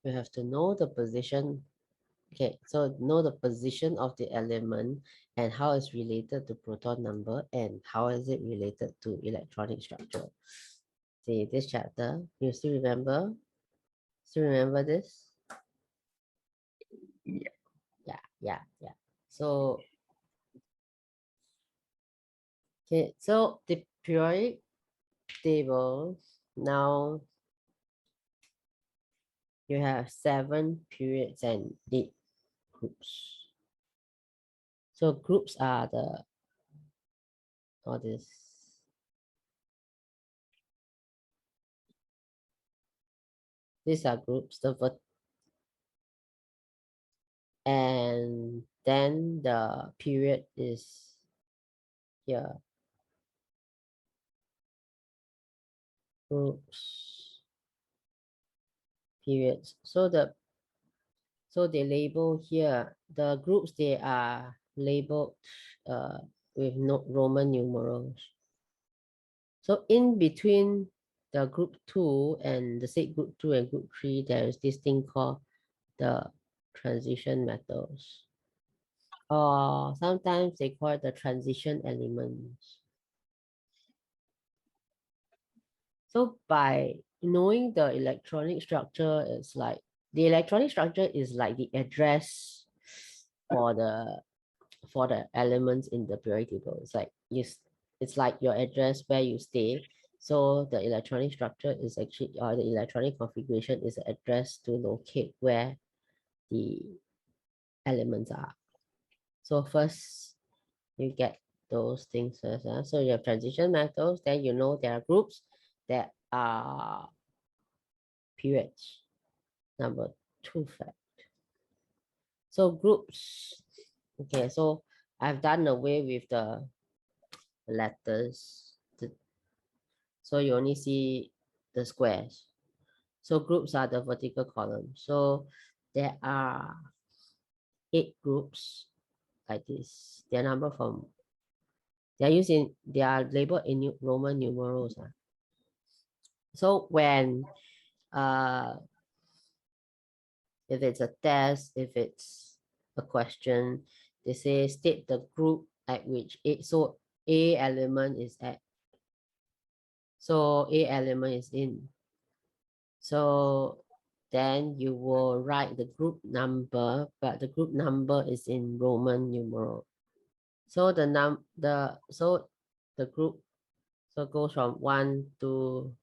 you have to know the position. Okay, so know the position of the element and how it's related to proton number and how is it related to electronic structure. See this chapter, you still remember? Still remember this? Yeah. Yeah. So, okay, so the periodic table, now you have 7 periods and 8 groups. So groups are all this. These are groups, and then the period is here. Groups, periods. So they label here the groups. They are labeled uh, with no Roman numerals. So in between the group 2 and the say group 2 and group 3, there is this thing called the transition metals. Or sometimes they call it the transition elements. So by knowing the electronic structure, it's like the electronic structure is like the address for the elements in the periodic table. It's like it's like your address where you stay. So the electronic structure is actually, or the electronic configuration is the address to locate where the elements are. So first you get those things first. So you have transition metals, then you know there are groups that are periods. Number 2 fact. So groups. Okay, so I've done away with the letters. So you only see the squares. So groups are the vertical column. So there are 8 groups like this. Their number from they are labeled in Roman numerals. So when if it's a test, if it's a question, they say state the group at which so A element is at. So A element is in. So then you will write the group number, but the group number is in Roman numeral. So the group goes from 1 to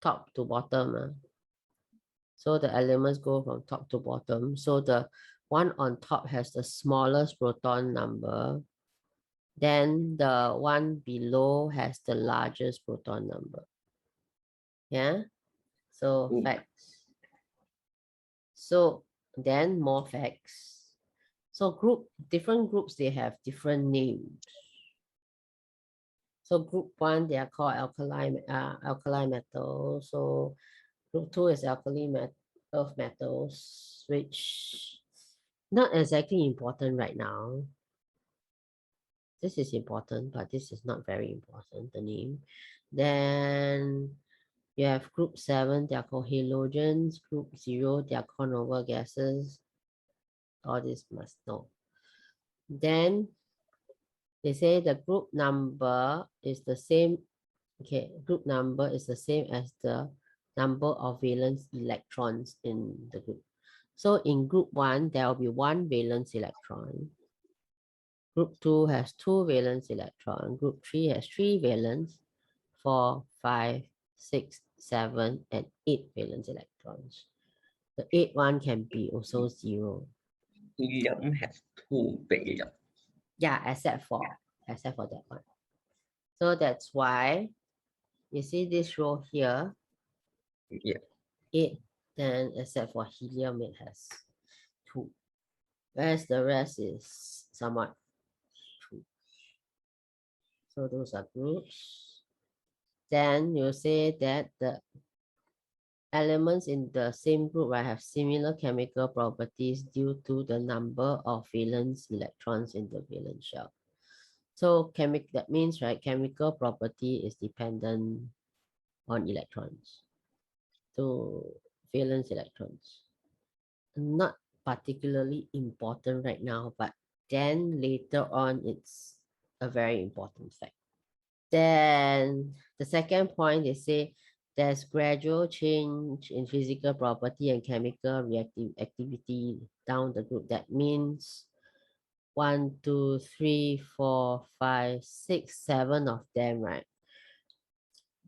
top to bottom. So the elements go from top to bottom. So the one on top has the smallest proton number. Then the one below has the largest proton number. Yeah. So facts. So then more facts. So different groups, they have different names. So group 1, they are called alkali metals. So group 2 is earth metals, which not exactly important right now. This is important, but this is not very important, the name. Then you have group 7, they are called halogens. Group 0, they are called noble gases. All this must know. Then they say the group number is the same. Okay, group number is the same as the number of valence electrons in the group. So in group 1, there will be 1 valence electron. Group 2 has 2 valence electron. Group 3 has 3 valence, 4, 5, 6, 7, and 8 valence electrons. The 8th one can be also 0. Helium has 2 valence. Yeah, except for that one. So that's why you see this row here, Yeah. 8, then except for helium, it has 2. Whereas the rest is somewhat 2. So those are groups. Then you say that the elements in the same group will have similar chemical properties due to the number of valence electrons in the valence shell. So that means, right, chemical property is dependent on electrons. So valence electrons. not particularly important right now, but then later on, it's a very important fact. Then the second point, they say there's gradual change in physical property and chemical reactive activity down the group. That means 1, 2, 3, 4, 5, 6, 7 of them, right?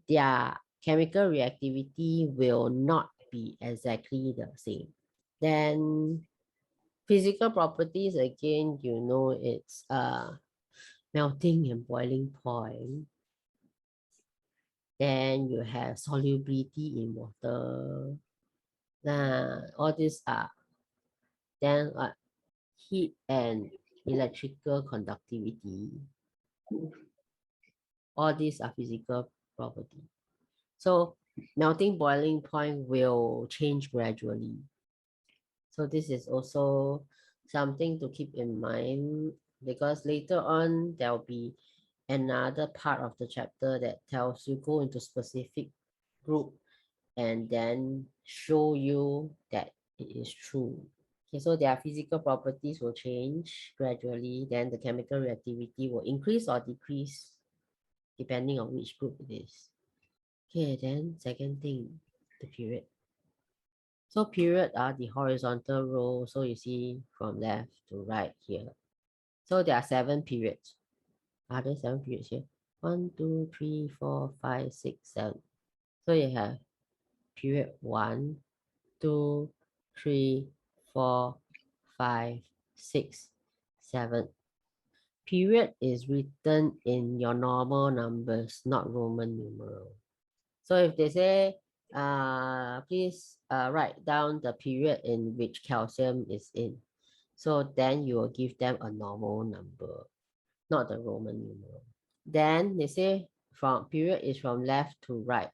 Their chemical reactivity will not be exactly the same. Then physical properties, again, it's melting and boiling point. Then you have solubility in water. All these are then heat and electrical conductivity. All these are physical property. So melting boiling point will change gradually. So this is also something to keep in mind, because later on there will be another part of the chapter that tells you go into specific group and then show you that it is true. Okay, so their physical properties will change gradually, then the chemical reactivity will increase or decrease depending on which group it is. Okay, then second thing, the period. So period are the horizontal row. So you see from left to right here. So there are 7 periods. Are there 7 periods here? 1, 2, 3, 4, 5, 6, 7. So you have period 1, 2, 3, 4, 5, 6, 7. Period is written in your normal numbers, not Roman numeral. So if they say, please write down the period in which calcium is in. So then you will give them a normal number, not the Roman numeral. Then they say from period is from left to right.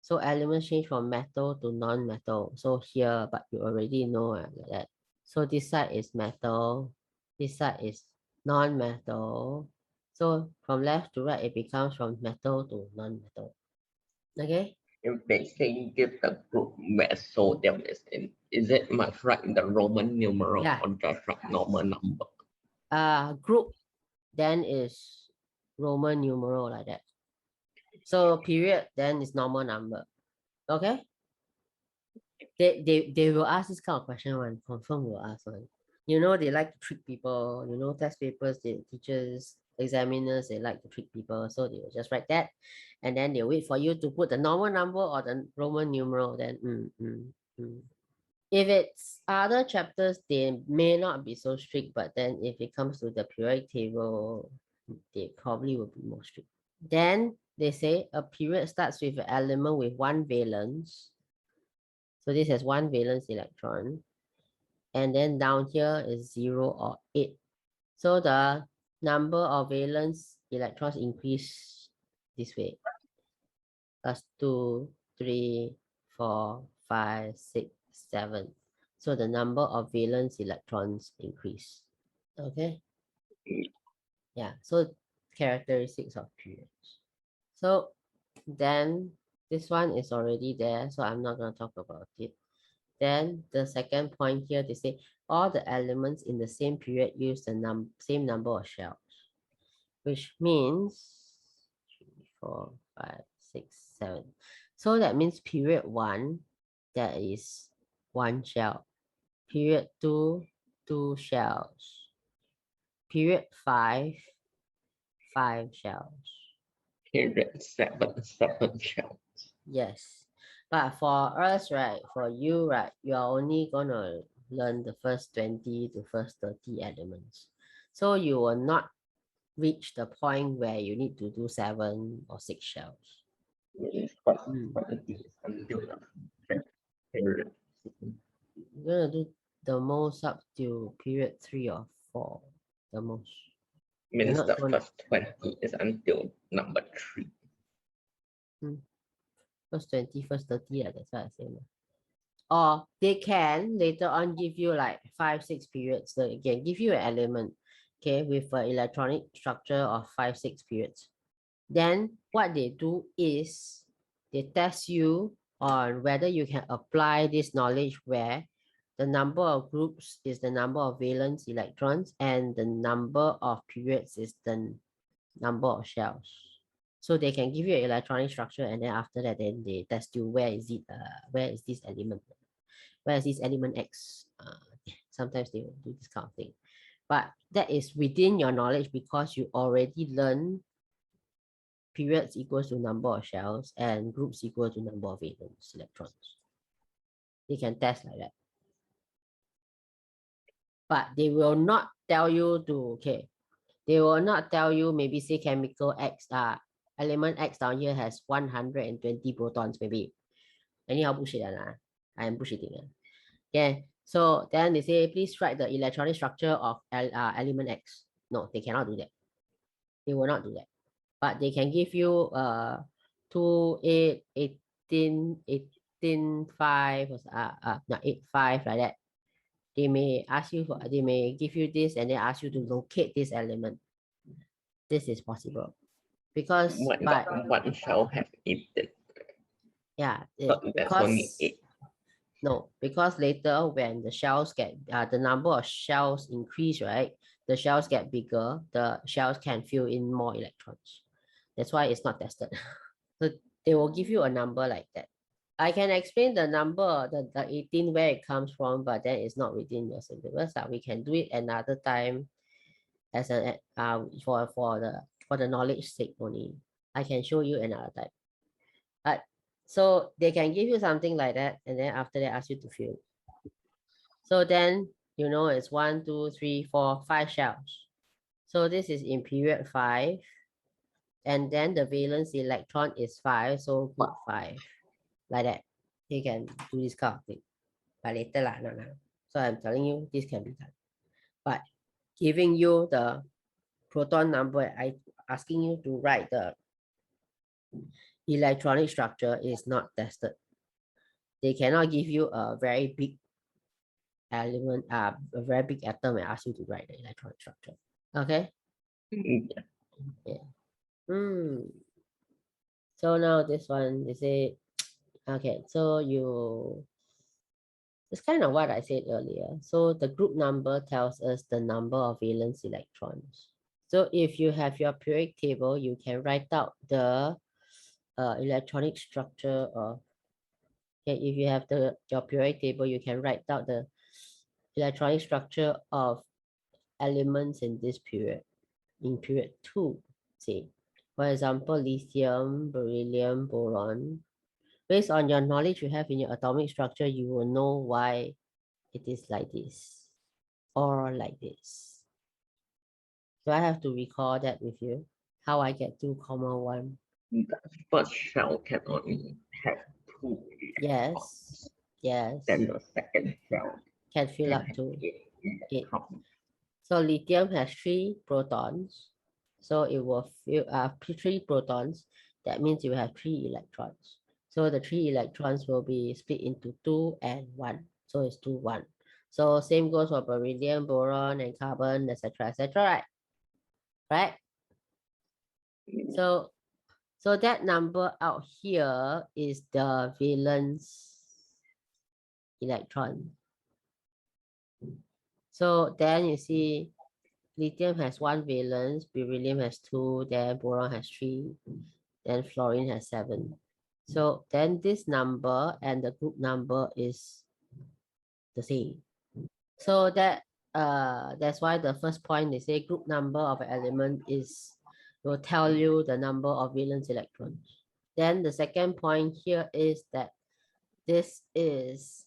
So elements change from metal to non-metal. So here, but you already know like that. So this side is metal, this side is non-metal. So from left to right, it becomes from metal to non-metal. Okay? If they say give the group where sodium is it must write the Roman numeral Yeah. or just write normal number? Group then is Roman numeral like that. So period then is normal number. Okay? They will ask this kind of question one, confirm will ask one. They like to trick people, test papers, the teachers, examiners, they like to trick people. So they will just write that. And then they'll wait for you to put the normal number or the Roman numeral. Then if it's other chapters, they may not be so strict, but then if it comes to the periodic table, they probably will be more strict. Then they say a period starts with an element with 1 valence. So this has 1 valence electron. And then down here is 0 or 8. So the number of valence electrons increase this way. Plus 2, 3, 4, 5, 6, 7. So the number of valence electrons increase. Okay? Yeah, so characteristics of periods. So then this one is already there, so I'm not going to talk about it. Then the second point here, they say all the elements in the same period use the same number of shells, which means 3, 4, 5, 6, 7. So that means period 1, that is 1 shell. Period 2, 2 shells. Period 5, 5 shells. Period 7 shells. Yes. But for us, right, for you, right, you are only gonna learn the first 20 to first 30 elements. So you will not reach the point where you need to do 7 or 6 shells. But it is until the period. You're gonna do the most up to period 3 or 4, the most. Means not the gonna- first 20 is until number 3. First 20, first 30, that's what I say. Or they can later on give you like 5, 6 periods. So again, give you an element, okay, with an electronic structure of 5, 6 periods. Then what they do is they test you on whether you can apply this knowledge where the number of groups is the number of valence electrons, and the number of periods is the number of shells. So they can give you an electronic structure, and then after that, then they test you where is this element, where is this element X. Sometimes they will do this kind of thing, but that is within your knowledge because you already learned periods equals to number of shells and groups equal to number of valence electrons. They can test like that. But they will not tell you to, okay, they will not tell you maybe say chemical X, element X down here has 120 protons maybe. Anyhow bullshit, I am bullshitting. Okay, so then they say, please write the electronic structure of element X. No, they cannot do that. They will not do that. But they can give you 2, 8, 18, 18, 5, no, 8, 5 like that. They may ask you for, they may give you this and then ask you to locate this element. This is possible because one shell have 18. yeah, That's only because 8. no, because later when the shells get the number of shells increase, right? The shells get bigger, the shells can fill in more electrons. That's why it's not tested. So they will give you a number like that. I can explain the number, the 18 where it comes from, but then it's not within your syllabus. We can do it another time as an for the knowledge sake only. I can show you another time. But so they can give you something like that, and then after they ask you to fill. So then you know it's 1, 2, 3, 4, 5 shells. So this is in period 5, and then the valence electron is 5, so group 5, like that. You can do this kind of thing, but later lah, no. So I'm telling you this can be done, but giving you the proton number, I asking you to write the electronic structure is not tested. They cannot give you a very big element, a very big atom and ask you to write the electronic structure. Okay. Yeah. So now this one, they say, okay, so it's kind of what I said earlier. So the group number tells us the number of valence electrons. So if you have your periodic table, you can write out the electronic structure of, okay, if you have your periodic table, you can write out the electronic structure of elements in this period, in period 2, say. For example, lithium, beryllium, boron. Based on your knowledge you have in your atomic structure, you will know why it is like this or like this. Do I have to recall that with you? How I get 2,1? The first shell can only have 2 Yes. Yes. Then the second shell can fill can up have to 8 electrons. So lithium has 3 protons. So it will fill 3 protons. That means you have 3 electrons. So the 3 electrons will be split into 2 and 1. So it's 2, 1. So same goes for beryllium, boron, and carbon, etc., etc., right? Right? So that number out here is the valence electron. So then you see lithium has 1 valence, beryllium has 2, then boron has 3, then fluorine has 7. So then this number and the group number is the same. So that's why the first point they say group number of an element will tell you the number of valence electrons. Then the second point here is that this is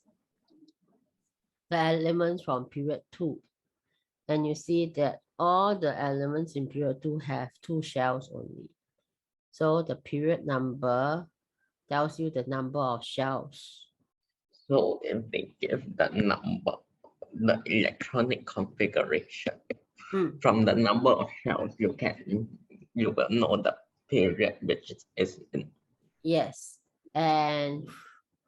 the elements from period 2. And you see that all the elements in period 2 have 2 shells only. So the period number tells you the number of shells. So if they give the number, the electronic configuration, from the number of shells, you will know the period which is in. Yes, and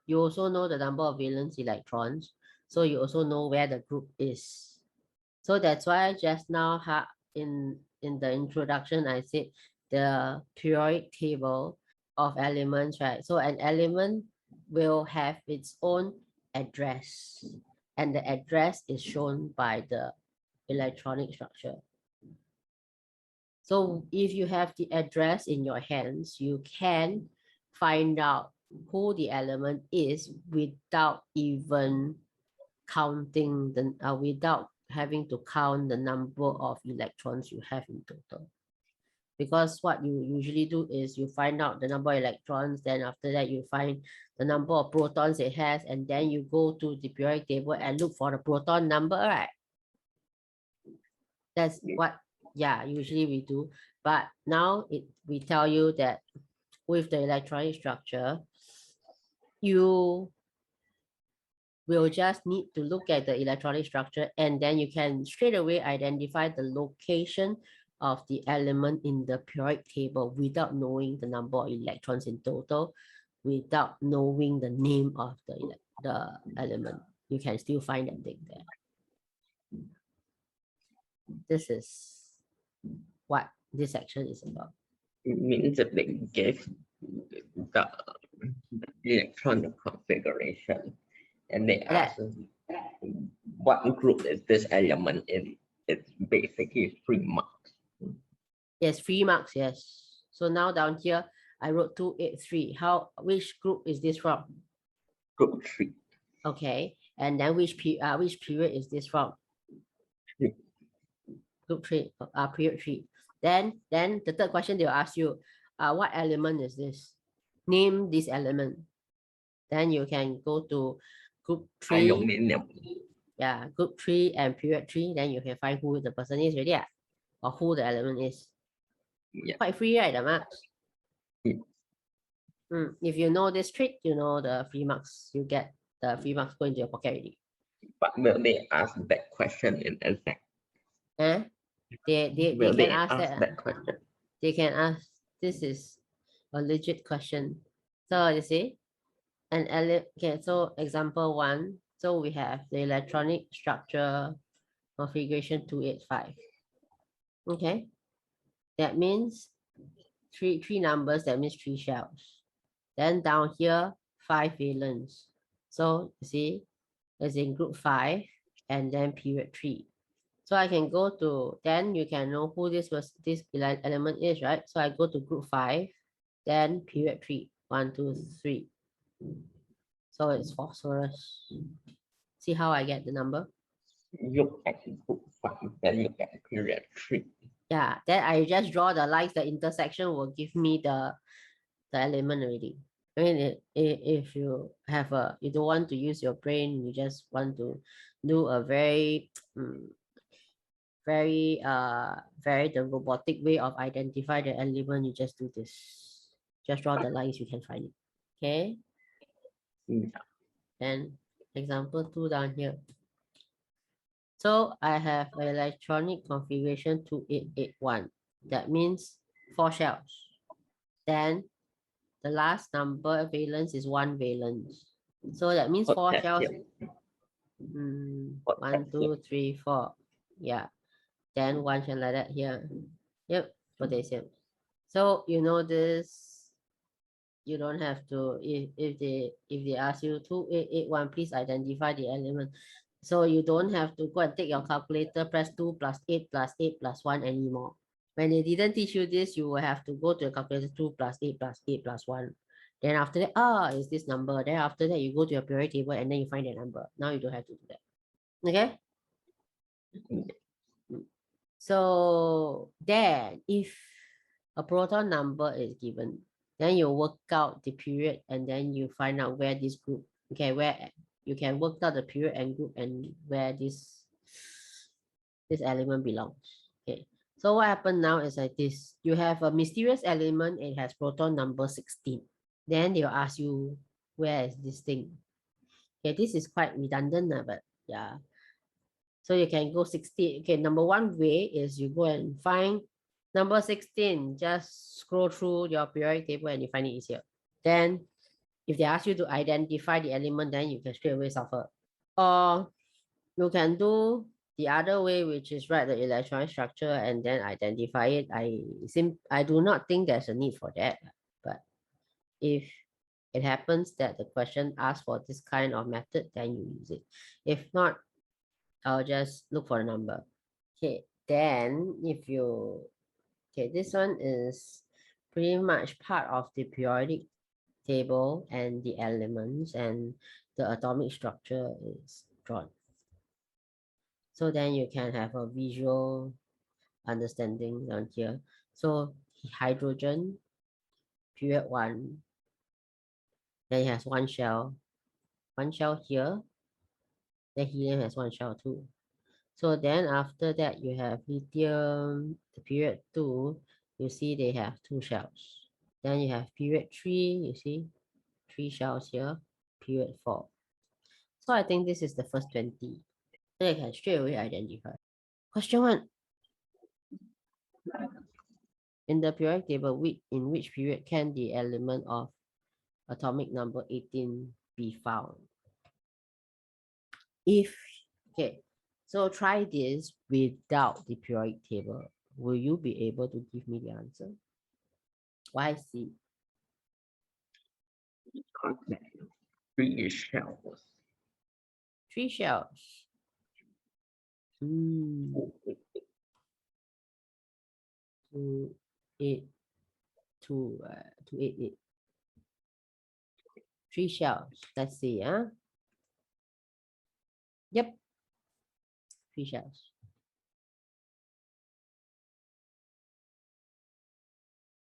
you also know the number of valence electrons, so you also know where the group is. So that's why just now in the introduction I said the periodic table of elements, right? So an element will have its own address, and the address is shown by the electronic structure. So if you have the address in your hands, you can find out who the element is without even counting without having to count the number of electrons you have in total. Because what you usually do is you find out the number of electrons, then after that you find the number of protons it has, and then you go to the periodic table and look for the proton number, right? That's what, yeah, usually we do. But now we tell you that with the electronic structure, you will just need to look at the electronic structure, and then you can straight away identify the location of the element in the periodic table without knowing the number of electrons in total, without knowing the name of the element. You can still find that thing there. This is what this section is about. It means that they gave the electronic configuration and they ask what group is this element in. It's basically 3 marks. Yes, 3 marks, yes. So now down here, I wrote 283. Which group is this from? Group 3. Okay, and then which period is this from? 3. Group 3, period 3. Then the third question they'll ask you, what element is this? Name this element. Then you can go to group 3. Aluminum. Yeah, group 3 and period 3. Then you can find who the person is already, or who the element is. Yeah. Quite free, right, the marks? If you know this trick, you know the 3 marks. You get the 3 marks go into your pocket already. But will they ask that question in exam? They can ask that question. They can ask. This is a legit question. So you see, okay. So example 1. So we have the electronic structure configuration 285. Okay, that means three numbers. That means 3 shells. Then down here 5 valence. So you see, it's in group 5 and then period 3. So I can go to, then you can know who this element is, right? So I go to group 5, then period 3. 1, 2, 3. So it's phosphorus. See how I get the number? Look at group 5, then look at period 3. Yeah, then I just draw the lines. The intersection will give me the element already. I mean, if you you don't want to use your brain, you just want to do a very the robotic way of identify the element, you just do this. Just draw the lines, you can find it. Okay. And example 2 down here. So I have an electronic configuration 2881. That means 4 shells. Then the last number valence is 1 valence. So that means 4 shells. 1, 2, 3, 4. Yeah. Then 1 shell like that here. Yep, potassium. So you know this. You don't have to, if they ask you 2881, please identify the element. So you don't have to go and take your calculator, press 2 plus 8 plus 8 plus 1 anymore. When they didn't teach you this, you will have to go to the calculator 2 plus 8 plus 8 plus 1. Then after that, it's this number. Then after that, you go to your periodic table and then you find the number. Now you don't have to do that. Okay? So then if a proton number is given, then you work out the period and then you find out where this group, okay, where you can work out the period and group and where this element belongs. Okay, so what happened now is like this. You have a mysterious element, it has proton number 16. Then they'll ask you, where is this thing? Okay, this is quite redundant, but yeah. So you can go 16. Okay, number 1 way is you go and find number 16. Just scroll through your periodic table and you find it easier. Then if they ask you to identify the element, then you can straight away suffer. Or you can do the other way, which is write the electronic structure and then identify it. I do not think there's a need for that. But if it happens that the question asks for this kind of method, then you use it. If not, I'll just look for a number. Okay, then if you, okay, this one is pretty much part of the periodic table and the elements, and the atomic structure is drawn. So then you can have a visual understanding down here. So hydrogen, period 1, then it has one shell here, then helium has one shell too. So then after that, you have lithium, the period 2, you see they have 2 shells. Then you have period 3, you see 3 shells here, period 4. So I think this is the first 20. So you can straight away identify. Question 1. In the periodic table, in which period can the element of atomic number 18 be found? If, okay, so try this without the periodic table. Will you be able to give me the answer? Why C? 3 shells. 3 shells. 2, 8, 2, 2, 8, 8. 3 shells. Let's see, huh? Yep. 3 shells.